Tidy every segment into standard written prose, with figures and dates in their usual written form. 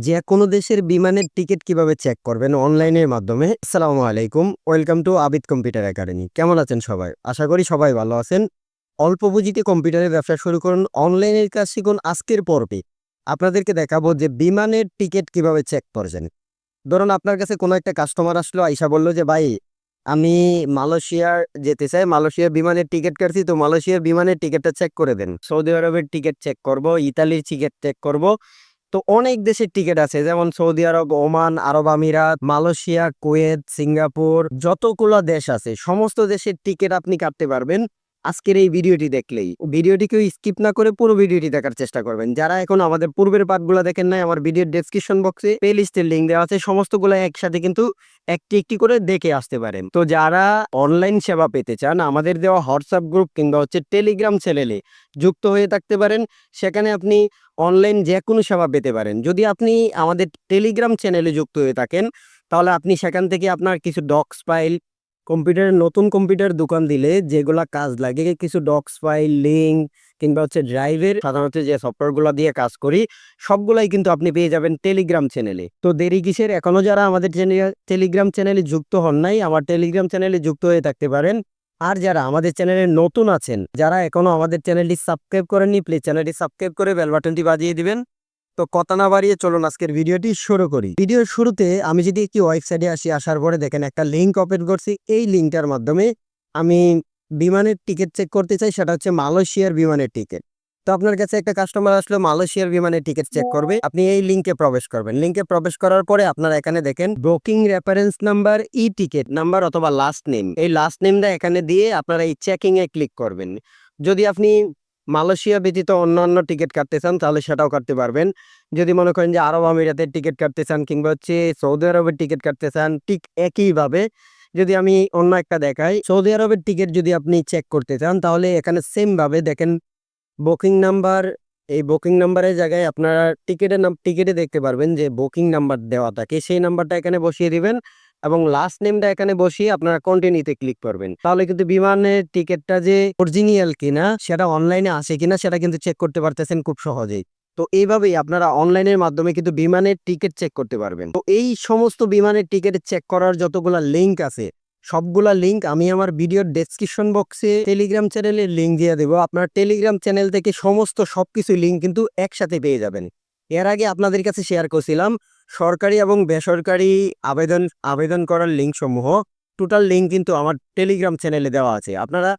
যে কোনো দেশের বিমানের টিকিট কিভাবে চেক করবেন অনলাইনের মাধ্যমে। আসসালামু আলাইকুম, welcome to Abid computer academy. কেমন আছেন সবাই? আশা করি সবাই ভালো আছেন। অল্প পুঁজিতে কম্পিউটারের ব্যবসা শুরু করুন, অনলাইনের কাজ শিখুন। আজকের পর্বে আপনাদেরকে দেখাবো যে বিমানের টিকিট কিভাবে চেক করছেন। ধরুন আপনার কাছে কোনো একটা কাস্টমার আসলো, আইসা বললো যে ভাই আমি মালয়েশিয়ার যেতে চাই, মালয়েশিয়ার বিমানের টিকিট কাটছি, তো মালয়েশিয়ার বিমানের টিকিটটা চেক করে দেন। সৌদি আরবের টিকিট চেক করব, ইতালির টিকিট চেক করব। তো অনেক দেশের টিকিট আছে, যেমন সৌদি আরব, ওমান, আরব আমিরাত, মালয়েশিয়া, কুয়েত, সিঙ্গাপুর, যতগুলো দেশ আছে সমস্ত দেশের টিকিট আপনি কাটতে পারবেন আজকের এই ভিডিওটি দেখলেই। ভিডিওটিকেও স্কিপ না করে পুরো ভিডিওটি দেখার চেষ্টা করবেন। যারা এখন আমাদের পূর্বের পার্টগুলো দেখেন নাই, আমার ভিডিওর ডেসক্রিপশন বক্সে প্লে লিস্টের লিঙ্ক দেওয়া আছে, সমস্তগুলো একসাথে কিন্তু একটি একটি করে দেখে আসতে পারেন। তো যারা অনলাইন সেবা পেতে চান, আমাদের দেওয়া হোয়াটসঅ্যাপ গ্রুপ কিংবা টেলিগ্রাম চ্যানেলে যুক্ত হয়ে থাকতে পারেন। সেখানে আপনি অনলাইন যে কোনো সেবা পেতে পারেন। যদি আপনি আমাদের টেলিগ্রাম চ্যানেলে যুক্ত হয়ে থাকেন, তাহলে আপনি সেখান থেকে আপনার কিছু ডক্স ফাইল, কম্পিউটারের নতুন কম্পিউটার দোকান দিলে যেগুলা কাজ লাগে, কিছু ডক্স ফাইল, লিঙ্ক কিংবা ড্রাইভের সাধারণত যে সফটওয়্যারগুলো দিয়ে কাজ করি, সবগুলাই কিন্তু আপনি পেয়ে যাবেন টেলিগ্রাম চ্যানেলে। তো দেরি কিসের? এখনো যারা আমাদের টেলিগ্রাম চ্যানেলে যুক্ত হন নাই, আমার টেলিগ্রাম চ্যানেলে যুক্ত হয়ে থাকতে পারেন। আর যারা আমাদের চ্যানেলে নতুন আছেন, যারা এখনো আমাদের চ্যানেলটি সাবস্ক্রাইব করেননি, প্লিজ চ্যানেলটি সাবস্ক্রাইব করে বেল বাটনটি বাজিয়ে দিবেন। তো কথা না বাড়িয়ে চলুন আজকের ভিডিওটি শুরু করি। ভিডিওর শুরুতে আমি যদি একটি ওয়েবসাইটে আসি, আসার পরে দেখেন একটা লিঙ্ক ওপেন করছি। এই লিঙ্কটার মাধ্যমে আমি বিমানের টিকিট চেক করতে চাই, সেটা হচ্ছে মালয়েশিয়ার বিমানের টিকিট। তো আপনার কাছে একটা কাস্টমার আসলে মালয়েশিয়ার বিমানের টিকিট চেক করবে, আপনি এই লিঙ্কে প্রবেশ করবেন। লিঙ্কে প্রবেশ করার পরে আপনারা এখানে দেখেন booking reference number, e ticket number অথবা লাস্ট নেম। এই লাস্ট নেমটা এখানে দিয়ে আপনারা এই চেকিং এ ক্লিক করবেন। যদি আপনি মালয়েশিয়া ব্যতীত অন্যান্য টিকিট কাটতে চান তাহলে সেটাও কাটতে পারবেন। যদি মনে করেন যে আরব আমিরাতের টিকিট কাটতে চান কিংবা সৌদি আরবের টিকিট কাটতে চান, ঠিক একইভাবে যদি আমি অন্য একটা দেখাই, সৌদি আরবের টিকিট যদি আপনি চেক করতে চান তাহলে এখানে সেম ভাবে দেখেন বুকিং নাম্বার। এই বুকিং নাম্বারের জায়গায় আপনারা টিকিটে দেখতে পারবেন যে বুকিং নাম্বার দেওয়া থাকে, সেই নাম্বারটা এখানে বসিয়ে দিবেন এবং লাস্ট নেমটা এখানে বসিয়ে আপনারা কন্টিনিউতে ক্লিক করবেন। তাহলে কিন্তু বিমানের টিকিটটা যে অরিজিনাল কিনা, সেটা অনলাইনে আসে কিনা, সেটা কিন্তু চেক করতে পারতেছেন খুব সহজেই। তো এইভাবেই আপনারা অনলাইনের মাধ্যমে কিন্তু বিমানের টিকিট চেক করতে পারবেন। তো এই সমস্ত বিমানের টিকিট চেক করার যতগুলা লিঙ্ক আছে, সবগুলা লিঙ্ক আমি আমার ভিডিওর ডেসক্রিপশন বক্সে টেলিগ্রাম চ্যানেলের লিঙ্ক দিয়ে দেবো। আপনার টেলিগ্রাম চ্যানেল থেকে সমস্ত সবকিছু লিঙ্ক কিন্তু একসাথে পেয়ে যাবেন। এর আগে আপনাদের কাছে শেয়ার করছিলাম সরকারি এবং বেসরকারি আবেদন করার লিঙ্ক সমূহ, টোটাল লিঙ্ক কিন্তু আমার টেলিগ্রাম চ্যানেলে দেওয়া আছে। আপনারা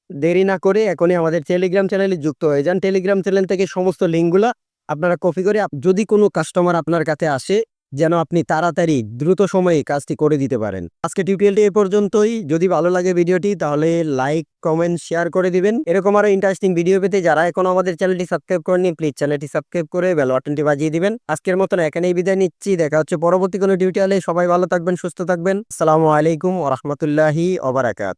দেরি না করে এখনই আমাদের টেলিগ্রাম চ্যানেলে যুক্ত হয়ে যান। টেলিগ্রাম চ্যানেল থেকে সমস্ত লিঙ্কগুলা আপনারা কপি করে যদি কোনো কাস্টমার আপনার কাছে আসে, যেন আপনি তাড়াতাড়ি দ্রুত সময়ে কাজটি করে দিতে পারেন। আজকে টিউটোরিয়ালটি এ পর্যন্তই। যদি ভালো লাগে ভিডিওটি তাহলে লাইক, কমেন্ট, শেয়ার করে দিবেন। এরকম আরো ইন্টারেস্টিং ভিডিও পেতে যারা এখনো আমাদের চ্যানেলটি সাবস্ক্রাইব করেননি, প্লিজ চ্যানেলটি সাবস্ক্রাইব করে বেল বাটনটি বাজিয়ে দিবেন। আজকের মতন এখানেই বিদায় নিচ্ছি, দেখা হচ্ছে পরবর্তী কোনো টিউটোরিয়ালে। সবাই ভালো থাকবেন, সুস্থ থাকবেন। আসসালামু আলাইকুম ওয়া রাহমাতুল্লাহি ওয়া বারাকাতুহু।